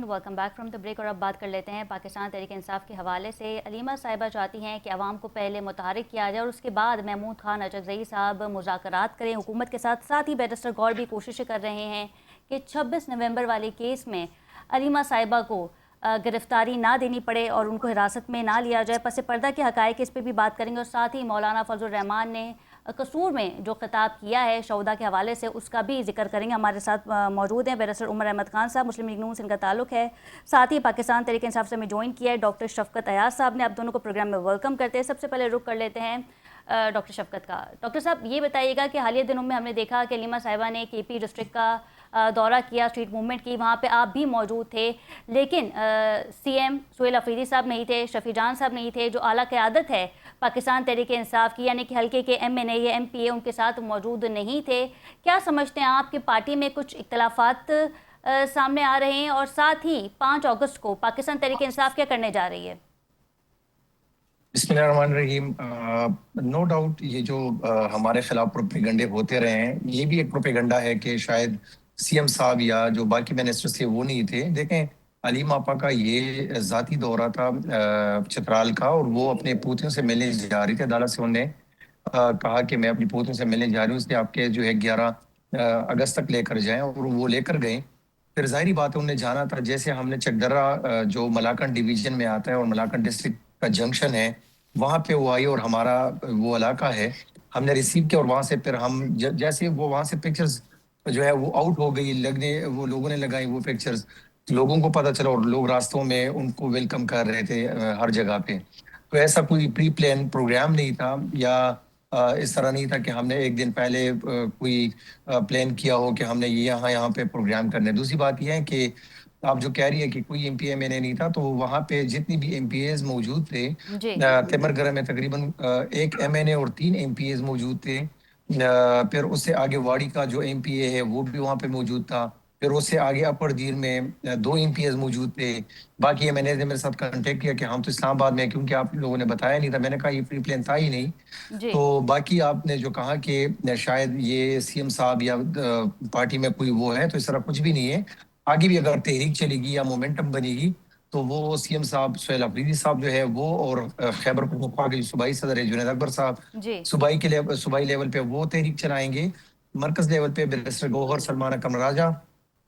Welcome back from the break. और अब बात कर लेते हैं पाकिस्तान तहरीक इंसाफ के हवाले से। अलीमा साहिबा चाहती हैं कि आवाम को पहले मुतहरिक किया जाए और उसके बाद महमूद खान अचकज़ई साहब मुज़ाकरात करें हुकूमत के साथ। साथ ही बैरिस्टर गौर भी कोशिशें कर रहे हैं कि 26 नवंबर वाले केस में अलीमा साहिबा को गिरफ्तारी ना देनी पड़े और उनको हिरासत में ना लिया जाए। पस पर्दा के हक़ाइक़ इस पर भी बात करेंगे। और साथ ही मौलाना फजल रहमान ने कसूर में जो खिताब किया है शौदा के हवाले से, उसका भी जिक्र करेंगे। हमारे साथ मौजूद हैं बैरिस्टर उमर अहमद खान साहब, मुस्लिम लीग नून से इनका ताल्लुक है। साथ ही पाकिस्तान तहरीक इंसाफ से हमें ज्वाइन किया है डॉक्टर शफकत अयाज साहब ने। आप दोनों को प्रोग्राम में वेलकम करते हैं। सबसे पहले रुक कर लेते हैं डॉक्टर शफकत का। डॉक्टर साहब, ये बताइएगा कि हालिया दिनों में हमने देखा कि अलीमा साहिबा ने केपी डिस्ट्रिक्ट का दौरा किया, स्ट्रीट मूवमेंट की, वहाँ पे आप भी मौजूद थे। लेकिन सीएम सुहेल अफरीदी साहब नहीं थे, शफी जान साहब नहीं थे, जो आला क़यादत है पाकिस्तान तहरीक इंसाफ की, यानी कि हल्के के एमएनए या एमपीए, उनके साथ मौजूद नहीं थे। क्या समझते हैं आप कि पार्टी में कुछ इख्तलाफात सामने आ रहे हैं? और साथ ही 5 अगस्त को पाकिस्तान तहरीक इंसाफ क्या करने जा रही है? बिस्मिल्लाहिर्रहमानिर्रहीम। नो डाउट ये जो हमारे खिलाफ प्रोपेगंडे होते रहे हैं, ये भी एक प्रोपेगंडा है कि शायद सीएम साहब या जो बाकी मिनिस्टर्स थे वो नहीं थे। देखें, अलीम आपा का ये ज़ाती दौरा था चित्राल का, और वो अपने पोतियों से मिलने जा रही थी। अदालत से उन्होंने कहा कि मैं अपनी पोतियों से मिलने जा रही हूँ, इसलिए आपके जो है 11 अगस्त तक लेकर जाएं, और वो लेकर गए। फिर जाहिर बात है उन्हें जाना था। जैसे हमने चकदर्रा जो मलाकन डिवीजन में आता है और मलाकन डिस्ट्रिक्ट का जंक्शन है, वहां पे वो आई और हमारा वो इलाका है, हमने रिसीव किया। और वहां से फिर हम जैसे वो वहां से पिक्चर्स जो है वो आउट हो गई लगने, वो लोगों ने लगाई वो पिक्चर्स, लोगों को पता चला और लोग रास्तों में उनको वेलकम कर रहे थे हर जगह पे। तो ऐसा कोई प्री प्लान प्रोग्राम नहीं था, या इस तरह नहीं था कि हमने एक दिन पहले कोई प्लान किया हो कि हमने ये यहाँ यहाँ पे प्रोग्राम करने। दूसरी बात यह है कि आप जो कह रही है कि कोई एमपीए मैंने नहीं था, तो वहाँ पे जितनी भी एमपीएज मौजूद थे, जी तिमरगढ़ में तकरीबन एक एमएनए और 3 एमपीएज मौजूद थे। फिर उससे आगे वाड़ी का जो एमपीए है वो भी वहाँ पे मौजूद था। फिर उससे आगे अपर दीर में 2 एमपीएज मौजूद थे। बाकी एमएनए ने मेरे साथ कांटेक्ट किया कि हम तो इस्लामाबाद में, क्योंकि आप लोगों ने बताया नहीं था। मैंने कहा ये प्री प्लान था ही नहीं। जी तो बाकी आपने जो कहा कि शायद ये सीएम साहब या पार्टी में कोई वो है, तो इस तरह कुछ भी नहीं है। आगे भी अगर तहरीक चलेगी या मोमेंटम बनेगी, तो वो सीएम साहब सुहेल अफरीदी साहब जो है वो, और खैबर पख्तूनख्वा के सूबाई सदर है जुनैद अकबर साहब, जी। सूबाई लेवल पे वो तहरीक चलाएंगे। मरकज लेवल पे बैरिस्टर गौहर सलमान अकरम राजा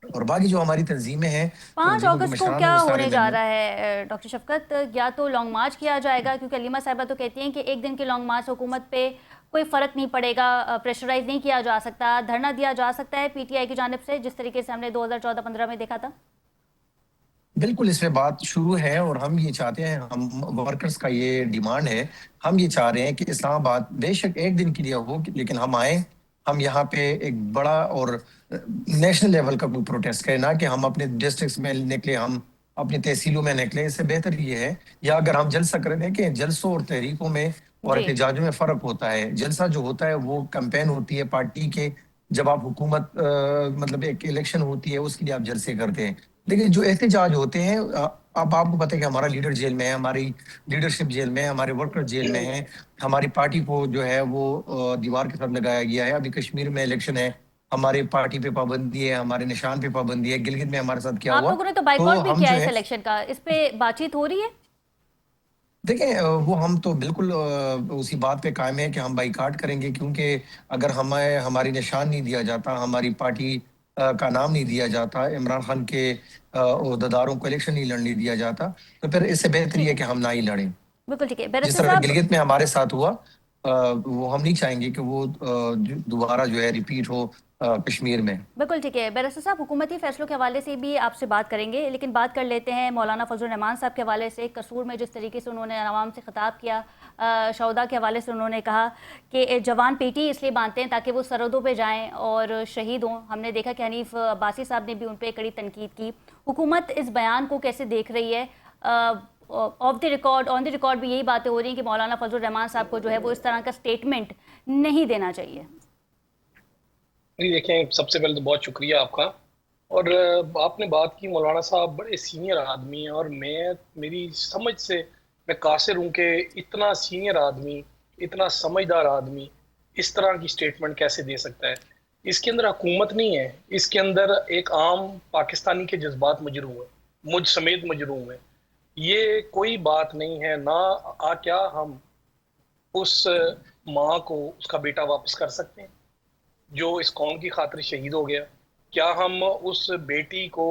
और बाकी जो हमारी तंजीमें हैं, 5 जिनको अगस्त को मशरान है क्या वो सारे होने जा मेंबर। रहा है डॉक्टर शफकत? या तो लॉन्ग मार्च किया जाएगा, क्योंकि अलीमा साहिबा तो कहती हैं कि एक दिन के लॉन्ग मार्च हुकूमत पे कोई फ़र्क नहीं पड़ेगा, प्रेशराइज नहीं किया जा सकता, धरना दिया जा सकता है पीटीआई की जानिब से, जिस तरीके से हमने 2014-15 में देखा था। बिल्कुल इसमें बात शुरू है, और हम ये चाहते हैं, हम वर्कर्स का ये डिमांड है। हम ये चाह रहे हैं कि इस्लामाबाद बेशक एक दिन के लिए हो, लेकिन हम आए, हम यहाँ पे एक बड़ा और नेशनल लेवल का कोई प्रोटेस्ट करें, ना कि हम अपने डिस्ट्रिक्ट्स में निकले, हम अपनी तहसीलों में निकले। इससे बेहतर ये है, या अगर हम जलसा करें, देखें जलसों और तहरीकों में और जी एहतजाजों में फ़र्क होता है। जलसा जो होता है वो कैंपेन होती है पार्टी के, जब आप हुकूमत मतलब एक इलेक्शन होती है उसके लिए आप जलसे करते हैं। लेकिन जो एहतजाज होते हैं, अब आपको पता है कि हमारा लीडर जेल में है, हमारी लीडरशिप जेल में है, हमारे वर्कर जेल में हैं। हमारी पार्टी को जो है वो दीवार के साथ लगाया गया है। अभी कश्मीर में इलेक्शन है, हमारी पार्टी पे पाबंदी है, हमारे निशान पे पाबंदी है। गिलगित में हमारे साथ क्या आप हुआ, लोगों ने तो तो बाइकआउट भी हम किया जो है इस है इलेक्शन का, इस पे बातचीत हो रही है? देखें, वो हम तो बिल्कुल उसी बात पे कायम है कि हम बाइकाट करेंगे, क्योंकि अगर हमें हमारी निशान नहीं दिया जाता, हमारी पार्टी का नाम नहीं दिया जाता, इमरान खान के ओहदेदारों को इलेक्शन नहीं लड़ने दिया जाता, तो फिर इससे बेहतर ये ठीक है है, कि हम ना ही लड़ें। बिल्कुल ठीक है। जिस बैरिस्टर तरह से साहब, गिलगित में हमारे साथ हुआ, वो हम नहीं चाहेंगे कि वो दोबारा जो है रिपीट हो कश्मीर में। बिल्कुल ठीक है। बैरिस्टर साहब, हुकूमती फैसलों के हवाले से भी आपसे बात करेंगे, लेकिन बात कर लेते हैं मौलाना फजल रहमान साहब के हवाले से। कसूर में जिस तरीके से उन्होंने आवाम से खिताब किया, शौदा के हवाले से उन्होंने कहा कि जवान पेटी इसलिए बांधते हैं ताकि वो सरहदों पे जाएं और शहीद हों। हमने देखा कि हनीफ अब्बासी साहब ने भी उन पर कड़ी तनकीद की। हुकूमत इस बयान को कैसे देख रही है? Of the record, on the record भी यही बातें हो रही हैं कि मौलाना फजल रहमान साहब को जो है वो इस तरह का स्टेटमेंट नहीं देना चाहिए। जी देखें, सबसे पहले तो बहुत शुक्रिया आपका। और आपने बात की, मौलाना साहब बड़े सीनियर आदमी हैं, और मेरी समझ से मैं कासिर हूँ कि इतना सीनियर आदमी, इतना समझदार आदमी इस तरह की स्टेटमेंट कैसे दे सकता है। इसके अंदर हुकूमत नहीं है, इसके अंदर एक आम पाकिस्तानी के जज्बात मजरू हैं। मुझ समेत मजरूम है। ये कोई बात नहीं है ना। क्या हम उस माँ को उसका बेटा वापस कर सकते हैं जो इस कौम की खातिर शहीद हो गया? क्या हम उस बेटी को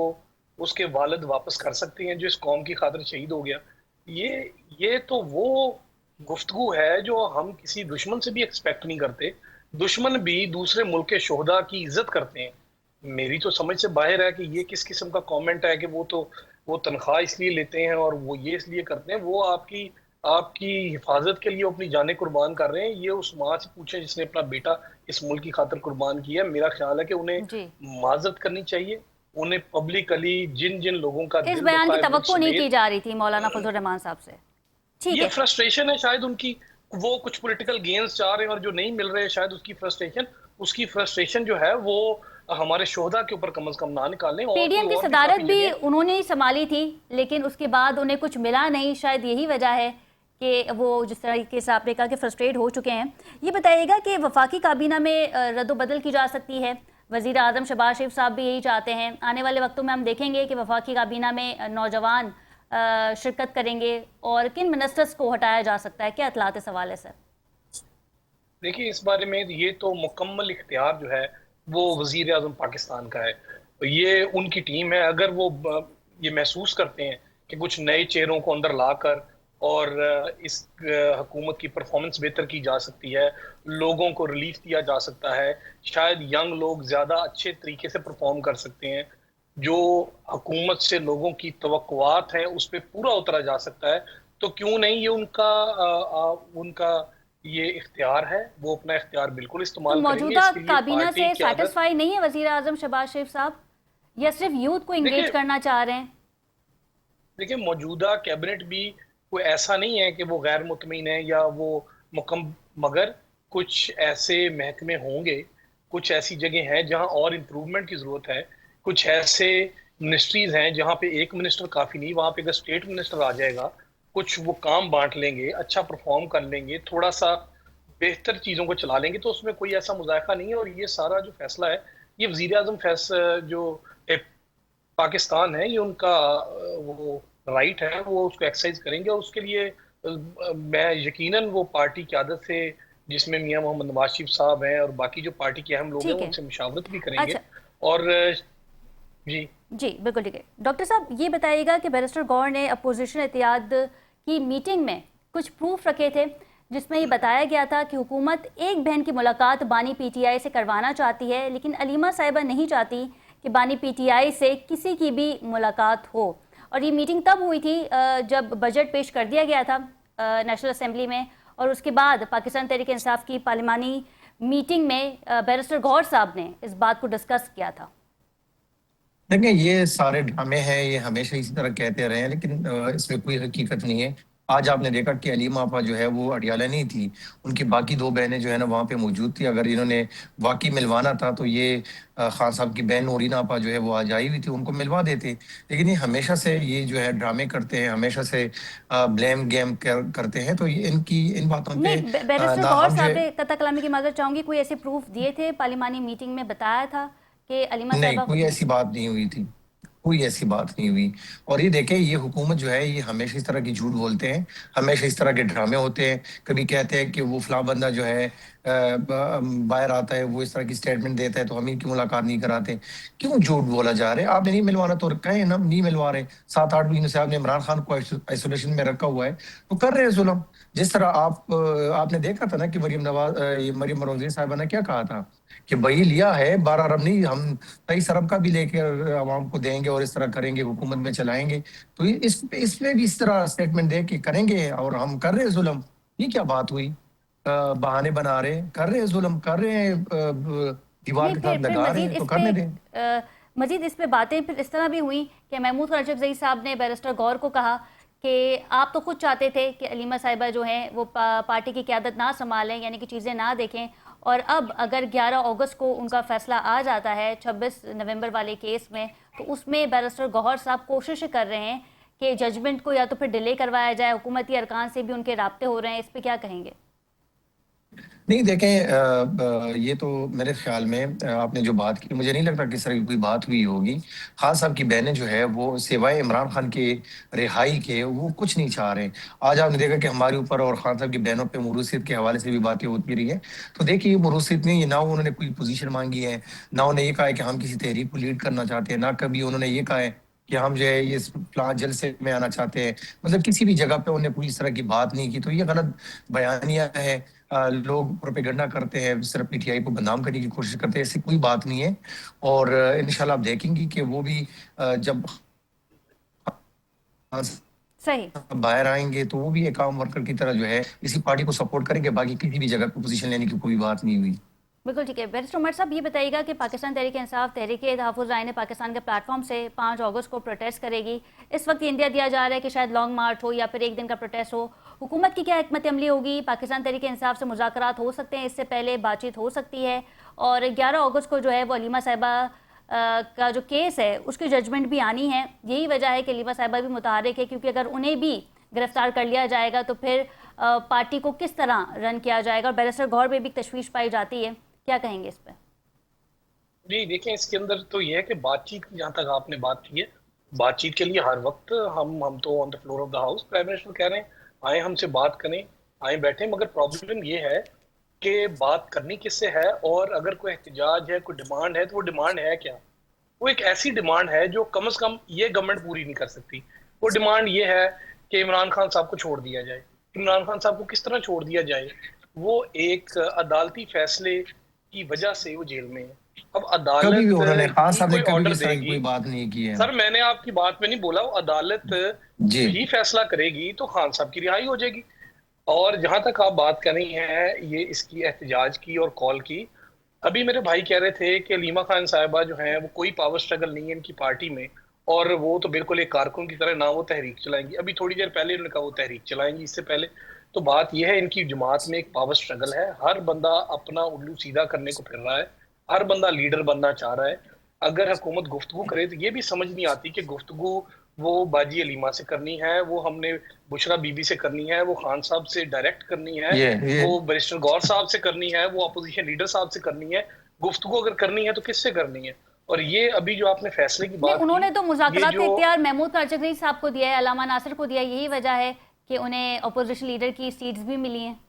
उसके वालिद वापस कर सकते हैं जो इस कौम की खातिर शहीद हो गया? ये तो वो गुफ्तगू है जो हम किसी दुश्मन से भी एक्सपेक्ट नहीं करते। दुश्मन भी दूसरे मुल्क के शोहदा की इज्जत करते हैं। मेरी तो समझ से बाहर है कि ये किस किस्म का कमेंट है कि वो तनख्वाह इसलिए लेते हैं और वो ये इसलिए करते हैं। वो आपकी आपकी हिफाजत के लिए अपनी जानें कुर्बान कर रहे हैं। ये उस माँ से पूछें जिसने अपना बेटा इस मुल्क की खातिर कुर्बान किया है। मेरा ख्याल है कि उन्हें जी, माजरत करनी चाहिए। उन्हें पब्लिकली जिन जिन लोगों का इस दिल बयान दुखा की है मुझ तवक्को नहीं की समेत, जा रही थी मौलाना फजल रहमान साहब से। ठीक ये है। फ्रस्ट्रेशन है शायद उनकी। वो कुछ पॉलिटिकल गेन्स चाह रहे हैं और जो नहीं मिल रहे, शायद उसकी फ्रस्ट्रेशन जो है वो हमारे शोहदा के ऊपर कम से कम ना निकालें। और कोई पीडीएम की और भी सदारत काफी भी जगह। उन्होंने ही संभाली थी, लेकिन उसके बाद उन्हें कुछ मिला नहीं। शायद यही वजह है कि वो जिस तरीके से आपने कहा कि फ्रस्ट्रेट हो चुके हैं। ये बताइएगा कि वफाकी काबीना में रद्दोबदल की जा सकती है। वजीर आजम शहबाज शरीफ साहब भी यही चाहते हैं। आने वाले वक्तों में हम देखेंगे कि वफाकी काबीना में नौजवान शिरकत करेंगे और किन मिनिस्टर्स को हटाया जा सकता है, क्या इतलात इस हवाले से? देखिए, इस बारे में ये तो मुकम्मल इख्तियार जो है वो वजीर आजम पाकिस्तान का है। तो ये उनकी टीम है। अगर वो ये महसूस करते हैं कि कुछ नए चेहरों को अंदर लाकर और इस हुकूमत की परफॉर्मेंस बेहतर की जा सकती है, लोगों को रिलीफ दिया जा सकता है, शायद यंग लोग ज्यादा अच्छे तरीके से परफॉर्म कर सकते हैं, जो हुकूमत से लोगों की तवक्कुआत हैं उस पर पूरा उतरा जा सकता है, तो क्यों नहीं? ये उनका ये इख्तियार है। वो अपना इख्तियार बिल्कुल तो इस्तेमाल करेंगे। मौजूदा इसके लिए काबीना पार्टी से क़यादत। सेटिस्फाई नहीं है वजीर आजम शहबाज शरीफ साहब, या सिर्फ यूथ को इंगेज देखिए करना चाह रहे हैं? देखिए मौजूदा कैबिनेट भी कोई ऐसा नहीं है कि वो गैर मुतमईन है या वो मुकम मगर कुछ ऐसे महकमे होंगे, कुछ ऐसी जगह हैं जहां और इम्प्रूवमेंट की जरूरत है। कुछ ऐसे मिनिस्ट्रीज हैं जहां पे एक मिनिस्टर काफी नहीं, वहां पे अगर स्टेट मिनिस्टर आ जाएगा, कुछ वो काम बांट लेंगे, अच्छा परफॉर्म कर लेंगे, थोड़ा सा बेहतर चीजों को चला लेंगे, तो उसमें कोई ऐसा मुजायका नहीं है। और ये सारा जो फैसला है, ये वजीर आजम जो पाकिस्तान है, ये उनका वो राइट है, वो उसको एक्सरसाइज करेंगे। और उसके लिए मैं यकीनन वो पार्टी क़यादत से, जिसमें मियां मोहम्मद नवाज शरीफ साहब हैं और बाकी जो पार्टी के अहम लोग हैं, ठीक है। उनसे मुशावरत भी करेंगे। अच्छा। और जी। जी बिल्कुल, ठीक है। डॉक्टर साहब ये बताइएगा कि बैरिस्टर गौर ने अपोजिशन इत्तेहाद की मीटिंग में कुछ प्रूफ रखे थे जिसमें ये बताया गया था कि हुकूमत एक बहन की मुलाकात बानी पीटीआई से करवाना चाहती है, लेकिन अलीमा साहिबा नहीं चाहती कि बानी पीटीआई से किसी की भी मुलाकात हो। और ये मीटिंग तब हुई थी जब बजट पेश कर दिया गया था नेशनल असेंबली में, और उसके बाद पाकिस्तान तहरीक इंसाफ की पार्लिमानी मीटिंग में बैरिस्टर गौर साहब ने इस बात को डिस्कस किया था। देखिए, ये सारे ड्रामे हैं, ये हमेशा इसी तरह कहते रहे हैं, लेकिन इसमें कोई हकीकत नहीं है। आज आपने देखा कि अलीमा आपा जो है वो अडियाला नहीं थी, उनकी बाकी दो बहनें जो है ना वहाँ पे मौजूद थी। अगर इन्होंने वाकई मिलवाना था तो ये खान साहब की बहन नूरीना आपा जो है वो आज आई हुई थी, उनको मिलवा देते। लेकिन ये हमेशा से ये जो है ड्रामे करते हैं, हमेशा से ब्लेम गेम करते हैं। तो ये इनकी इन बातों पे नहीं, बैरिस्टर ना गौर हम जो साहब है, ने कतई कलामी की माजरत चाहूंगी, कोई ऐसे प्रूफ दिए थे पार्लिमानी मीटिंग में? बताया था कि अलीमा नहीं, साहिबा? कोई ऐसी बात नहीं हुई थी। कोई ऐसी बात नहीं हुई। और ये देखें, ये हुकूमत जो है ये हमेशा इस तरह की झूठ बोलते हैं, हमेशा इस तरह के ड्रामे होते हैं। कभी कहते हैं कि वो फलां बंदा जो है बाहर आता है, वो इस तरह की स्टेटमेंट देता है तो हम इनकी मुलाकात नहीं कराते। क्यों झूठ बोला जा रहा है? आपने नहीं मिलवाना तो कहें ना, नहीं मिलवा रहे। 7-8 महीने से आपने इमरान खान को आइसोलेशन में रखा हुआ है, तो कर रहे हैं जुल्म। जिस तरह आपने देखा था ना कि मरियम नवाज साहिबा ने क्या कहा था कि वही लिया है 12 अरब नहीं, हम 23 अरब का भी लेकर आवाम को देंगे और इस तरह करेंगे, हुकूमत में चलाएंगे। तो इसमें भी इस तरह स्टेटमेंट दे के करेंगे और हम कर रहे हैं जुल्म। ये क्या बात हुई? बहाने बना रहे हैं, कर रहे हैं जुल्म, कर रहे हैं, दीवार नहीं, के साथ फिर लगा रहे मजीद हैं, तो इस करने दें। पे मजीद इस पे बातें फिर इस तरह भी हुई कि महमूद खान अरशद ज़ई साहब ने बैरिस्टर गौर को कहा कि आप तो खुद चाहते थे कि अलीमा साहिबा जो हैं वो पार्टी की क़यादत ना संभालें, यानी कि चीज़ें ना देखें, और अब अगर 11 अगस्त को उनका फैसला आ जाता है 26 नवंबर वाले केस में, तो उसमें बैरिस्टर गौहर साहब कोशिश कर रहे हैं कि जजमेंट को या तो फिर डिले करवाया जाए, हुकूमती अरकान से भी उनके राब्ते हो रहे हैं। इस पर क्या कहेंगे? नहीं देखें, ये तो मेरे ख्याल में आपने जो बात की, मुझे नहीं लगता किस तरह की कोई बात हुई होगी। खान साहब की बहनें जो है वो सिवाय इमरान खान के रिहाई के वो कुछ नहीं चाह रहे। आज आपने देखा कि हमारे ऊपर और खान साहब की बहनों पे मुरूसियत के हवाले से भी बातें होती रही है। तो देखिए मुरूसियत में ना उन्होंने कोई पोजीशन मांगी है, ना उन्होंने ये कहा है कि हम किसी तहरीक को लीड करना चाहते हैं, ना कभी उन्होंने ये कहा है कि हम जो है ये प्लान जलसे में आना चाहते हैं। मतलब किसी भी जगह पे उन्होंने कोई इस तरह की बात नहीं की। तो ये गलत बयानियां है। लोग प्रोपेगेंडा करते हैं, सिर्फ पीटीआई को बदनाम करने की कोशिश करते हैं, ऐसी कोई बात नहीं है। और इंशाल्लाह आप देखेंगी कि वो भी जब सही। बाहर आएंगे तो वो भी एक आम वर्कर की तरह जो है इसी पार्टी को सपोर्ट करेंगे। बाकी किसी भी जगह पे पोजीशन लेने की कोई बात नहीं हुई। बिल्कुल ठीक है। बैरिस्टर उमर साहब, ये बताइएगा कि पाकिस्तान तहरीक इंसाफ तहरीक तहफ़्फ़ुज़ राय ने पाकिस्तान के प्लेटफॉर्म से 5 अगस्त को प्रोटेस्ट करेगी। इस वक्त इंडिया दिया जा रहा है कि शायद लॉन्ग मार्च हो या फिर एक दिन का प्रोटेस्ट हो। हुकूमत की क्या हिकमत अमली होगी? पाकिस्तान तहरीक इंसाफ से मुज़ाकरात हो सकते हैं, इससे पहले बातचीत हो सकती है। और 11 अगस्त को जो है वो अलीमा साहिबा का जो केस है उसकी जजमेंट भी आनी है। यही वजह है कि अलीमा साहिबा भी मुतहर्रिक है, क्योंकि अगर उन्हें भी गिरफ्तार कर लिया जाएगा तो फिर पार्टी को किस तरह रन किया जाएगा। और बैरिस्टर गौर में भी तशवीश पाई जाती है, क्या कहेंगे इस पर? जी देखें, इसके अंदर तो ये है कि बातचीत की, जहाँ तक आपने बात की है, बातचीत के लिए हर वक्त हम तो on the floor of the house prime minister कह रहे हैं आए हमसे बात करें, आए बैठे। मगर प्रॉब्लम ये है कि बात करनी किससे है, और अगर कोई एहतजाज है, कोई डिमांड है, तो वो डिमांड है क्या? वो एक ऐसी डिमांड है जो कम से कम ये गवर्नमेंट पूरी नहीं कर सकती। वो डिमांड ये है कि इमरान खान साहब को छोड़ दिया जाए। इमरान खान साहब को किस तरह छोड़ दिया जाए? वो एक अदालती फैसले की वजह से वो जेल में है। अब कभी भी अदालत उन्होंने, खान ही साहब ने कोई कभी भी ऑर्डर इस तरह की देगी। कोई बात नहीं की है। सर मैंने आपकी बात में नहीं बोला, वो अदालत जी। ही फैसला करेगी तो खान साहब की रिहाई हो जाएगी। और जहां तक आप बात कर रही हैं ये इसकी एहतजाज की और कॉल की, अभी मेरे भाई कह रहे थे कि लीमा खान साहिबा जो है वो कोई पावर स्ट्रगल नहीं है इनकी पार्टी में, और वो तो बिल्कुल एक कारकुन की तरह ना वो तहरीक चलाएंगी। अभी थोड़ी देर पहले उन्होंने कहा वो तहरीक चलाएंगी इससे पहले। तो बात यह है, इनकी जमात में एक पावर स्ट्रगल है, हर बंदा अपना उल्लू सीधा करने को फिर रहा है, हर बंदा लीडर बनना चाह रहा है। अगर हुकूमत गुफ्तगू करे तो ये भी समझ नहीं आती कि गुफ्तगू वो बाजी अलीमा से करनी है, वो हमने बुशरा बीबी से करनी है, वो खान साहब से डायरेक्ट करनी है, ये वो बैरिस्टर गौर साहब से करनी है, वो अपोजिशन लीडर साहब से करनी है। गुफ्तगू अगर करनी है तो किससे करनी है? और ये अभी जो आपने फैसले की नहीं, बात उन्होंने की, तो ये मुज़ाकरात का जो इख्तियार महमूद कारचकरी साहब को दिया है, अलामा नासिर को दिया है। यही वजह है कि उन्हें अपोजिशन लीडर की सीट्स भी मिली हैं।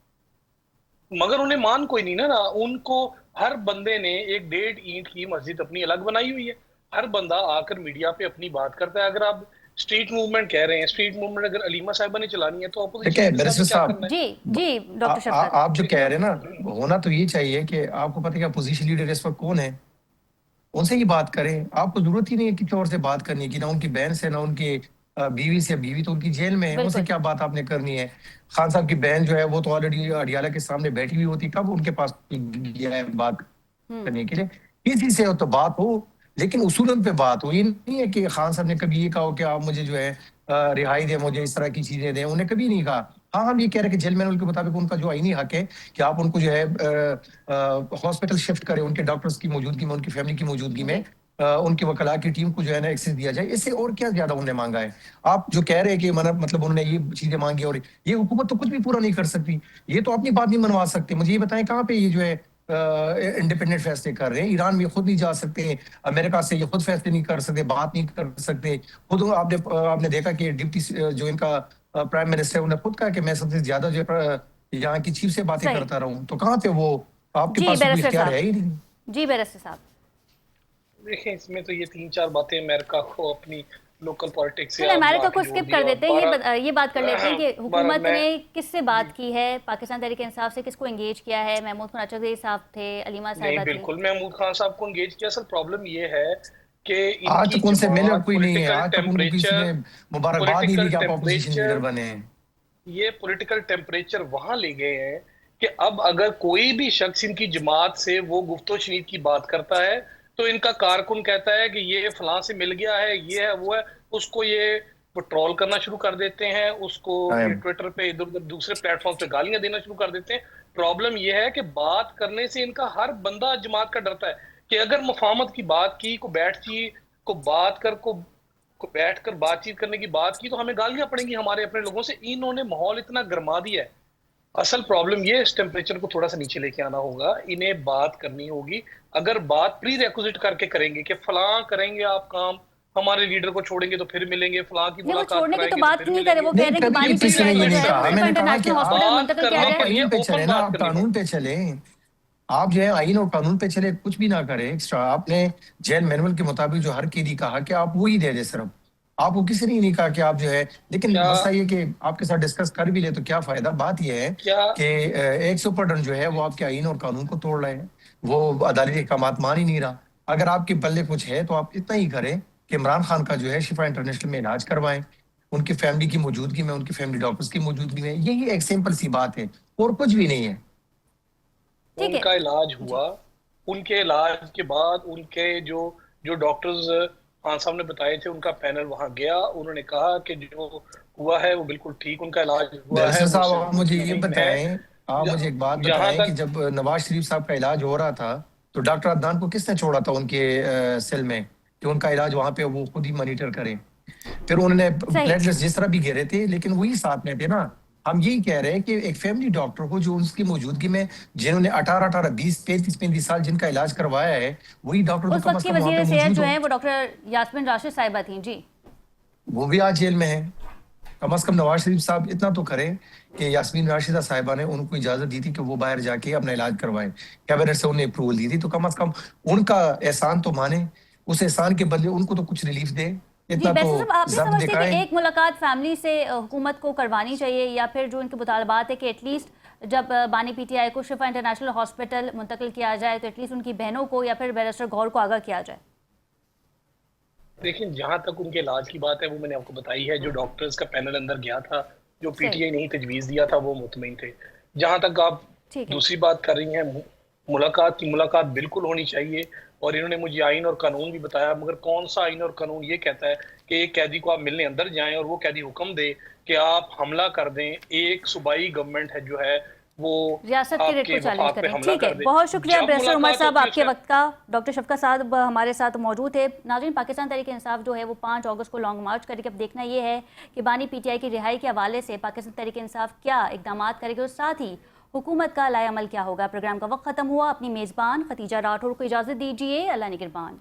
मगर उन्हें मान कोई नहीं ना उनको। हर बंदे ने एक 1.5 ईंट की मस्जिद अपनी अलग बनाई हुई है। हर बंदा आकर मीडिया पे अपनी बात करता है। अगर आप स्ट्रीट मूवमेंट कह रहे हैं, स्ट्रीट मूवमेंट अगर अलीमा साहिबा ने चलानी है तो ठीक अपोजिशन है लीडर साहब बैरिस्टर ने क्या साहब, करना है? जी जी, डॉक्टर शफकत। आप जो कह रहे हैं ना, होना तो ये चाहिए कि आपको पता है कि अपोजिशन लीडर इस वक्त कौन है, उनसे ही बात करें। आपको जरूरत ही नहीं है किसी और से बात करने की, ना उनकी बहन से, ना उनके बीवी से। बीवी तो उनकी जेल में है, उनसे बिल्कुल। क्या बात आपने करनी है। खान साहब की बहन जो है वो तो ऑलरेडी अडियाला के सामने बैठी हुई होती, कब उनके पास गया है बात हम्म। करने के लिए। किसी से हो तो बात हो, लेकिन उसूलन पे बात हो। ये नहीं है कि खान साहब ने कभी ये कहा हो कि आप मुझे जो है रिहाई दें, मुझे इस तरह की चीजें दें, उन्हें कभी नहीं कहा। हाँ, हम ये कह रहे हैं कि जेल मैनुअल के मुताबिक उनका जो आईनी हक है कि आप उनको जो है हॉस्पिटल शिफ्ट करें, उनके डॉक्टर्स की मौजूदगी में, उनकी फैमिली की मौजूदगी में। जी उनकी वकला की टीम को जो है ना एक्सेस दिया जाए। इससे और क्या ज्यादा उन्होंने मांगा है? आप जो कह रहे हैं कि मतलब उन्होंने ये चीजें मांगी, और ये हुकूमत तो कुछ भी पूरा नहीं कर सकती। ये तो अपनी बात नहीं मनवा सकते। मुझे ये बताएं कहाँ पे ये जो है इंडिपेंडेंट फैसले कर रहे हैं? ईरान में खुद नहीं जा सकते, अमेरिका से ये खुद फैसले नहीं कर सकते, बात नहीं कर सकते। खुद आपने देखा कि डिप्टी जो इनका प्राइम मिनिस्टर, उन्होंने खुद कहा कि मैं सबसे ज्यादा जो है यहाँ की चीफ से बातें सही। करता रहूं। तो कहाँ पे वो? आपके जी पास तो कोई बैरिस्टर इख्तियार साहब। है ही नहीं। जी बैरिस्टर साहब। देखें, इसमें तो ये 3-4 बातें अमेरिका को अपनी लोकल पॉलिटिक्स से चलिए आप ला अमेरिका के को जोड़ स्किप दिया। कर और देते हैं। ये बात कर लेते हैं कि 12 हुकूमत मैं ने किससे बात की है, पाकिस्तान तहरीक इंसाफ से किसको एंगेज किया है? महमूद खान साहब थे, अलीमा नहीं, साहिबा थी। बिल्कुल महमूद खान साहब को एंगेज किया। सर प्रॉब्लम ये है कि आज इनकी तक उनसे मिले जमात कोई नहीं है, आज तक उनको किसी ने मुबारकबाद नहीं दी पॉलिटिकल कि आप अपोजिशन लीडर टेम्परेचर बने हैं। ये पॉलिटिकल टेम्परेचर वहां ले गए हैं कि अब अगर कोई भी शख्स इनकी जमात से वो गुफ्तो शनीद की बात करता है तो इनका कारकुन कहता है कि ये फलां से मिल गया है, ये है, वो है। उसको ये वो ट्रोल करना शुरू कर देते हैं, उसको ये टाइम। ट्विटर पे इधर उधर दूसरे प्लेटफॉर्म पे गालियां देना शुरू कर देते हैं। प्रॉब्लम ये है कि बात करने से इनका हर बंदा जमात का डरता है कि अगर मुफाहमत की बात की, को बात कर को बैठकर बातचीत करने की बात की तो हमें गालियां पड़ेंगी हमारे अपने लोगों से। इन्होंने माहौल इतना गरमा दिया है असल प्रॉब्लम ये, इस टेम्परेचर को थोड़ा सा नीचे लेके आना होगा, इन्हें बात करनी होगी। अगर बात प्री रिक्विजिट करके करेंगे कि फलां करेंगे आप काम, हमारे लीडर को छोड़ेंगे तो फिर मिलेंगे, फलां की नहीं, वो मुलाकात छोड़ने की तो कराएंगे बात तो फिर नहीं करे, वो मिलेंगे। कह रहे हैं कि बानी नहीं, पीटीआई को ये जो नहीं है कहा। वो मैंने कहा कि इंटरनेशनल हॉस्पिटल बात मुंतकिल करनी किया आप जाए। चाहिए, आइन पे ओपन चले ना, बात आप करनी कानून पे चले। आप जो है आइन और कानून पे चले, कुछ भी ना करें एक्स्ट्रा। आपने जेल मैनुअल के मुताबिक जो हर कैदी कहा कि आप वही दे दे सिर्फ, आपको किसी ने नहीं कहा कि आप जो है। लेकिन क्या मसला ये कि आपके साथ डिस्कस कर भी ले तो क्या फायदा। बात यह है क्या कि एक सुपरडन जो है वो आपके आइन और कानून को तोड़ रहे हैं, वो अदालती अहकाम मान ही नहीं रहा। अगर आपके पल्ले कुछ है तो आप इतना ही करें कि इमरान खान का जो है शिफा इंटरनेशनल में इलाज करवाएं, उनकी फैमिली की मौजूदगी में, उनकी फैमिली डॉक्टर्स की मौजूदगी में। यही एक सिंपल सी बात है और कुछ भी नहीं है। ठीक है उनका इलाज जी। हुआ, उनके इलाज के बाद उनके जो जो डॉक्टर्स खान साहब ने बताए थे, उनका पैनल वहां गया, उन्होंने कहा कि जो हुआ है वो बिल्कुल ठीक, उनका इलाज हुआ है, बैरिस्टर वो साहब, सिर्फ आप मुझे ये मुतमईन है। बताएं, आप मुझे एक बात जहां बताएं कि तक जब नवाज शरीफ साहब का इलाज हो रहा था तो डॉक्टर अदनान को किसने छोड़ा था उनके सेल में कि उनका इलाज वहां पे वो खुद ही मॉनिटर करें। फिर उन्होंने सही। प्लेटलेट्स जिस तरह भी घेरे थे, लेकिन वही साथ में थे ना। हम यही कह रहे हैं कि एक फैमिली डॉक्टर को जो उसकी मौजूदगी में, जिन्होंने 18-18, 20, 35-35 साल जिनका इलाज करवाया है, वही डॉक्टर तो उस कम वक्त से की कम वहां पे वजीर सेहत मौजूद जो हो। है वो डॉक्टर यास्मीन राशिद साहिबा थी जी। वो भी आज जेल में है। कम से कम नवाज शरीफ साहब इतना तो करें कि यास्मीन राशिदा साहिबा ने उनको इजाजत दी थी कि वो बाहर जाके अपना इलाज करवाएं, कैबिनेट से उन्हें अप्रूवल दी थी, तो कम से कम उनका एहसान तो माने, उस एहसान के बदले उनको तो कुछ रिलीफ दे, जी इतना तो बैरिस्टर साहब, आप नहीं जब्त समझते कि दिखाएं। एक मुलाकात फैमिली से हुकूमत को करवानी चाहिए, या फिर जो इनके मुतालबात है कि एटलीस्ट जब बानी पीटीआई को शिफा इंटरनेशनल हॉस्पिटल मुंतकिल किया जाए तो एटलीस्ट उनकी बहनों को या फिर बैरिस्टर गौर को आगाह किया जाए। देखिए, जहां तक उनके इलाज की बात है वो मैंने आपको बताई है, जो डॉक्टर्स का पैनल अंदर गया था, जो सही। पीटीआई ने ही तजवीज दिया था, वो मुतमईन थे। जहां तक आप ठीक है। दूसरी बात कर रही हैं, मुलाकात बिल्कुल होनी चाहिए, और इन्होंने मुझे आइन और कानून भी बताया, मगर कौन सा आइन और कानून ये कहता है कि एक कैदी को आप मिलने अंदर जाएं और वो कैदी हुक्म दे कि आप हमला कर दें। एक सूबाई गवर्नमेंट है जो है वो रियासत के रेट आपके को चैलेंज वफाक कर पे रहे हैं। हमला ठीक है, कर दे। बहुत शुक्रिया जब बैरिस्टर उमर मुलाकात साहब होती है आपके उसका वक्त का। डॉक्टर शफकत साहब हमारे साथ मौजूद थे। नाज़रीन, पाकिस्तान तहरीक इंसाफ जो है वो 5 अगस्त को लॉन्ग मार्च करेगी। अब देखना ये है कि बानी पीटीआई की रिहाई के हवाले से पाकिस्तान तहरीक इंसाफ क्या इकदाम करेगी और साथ ही हुकूमत का लाएअमल क्या होगा। प्रोग्राम का वक्त खत्म हुआ। अपनी मेज़बान खतीजा राठौर को इजाज़त दीजिए। अल्लाह निगहबान।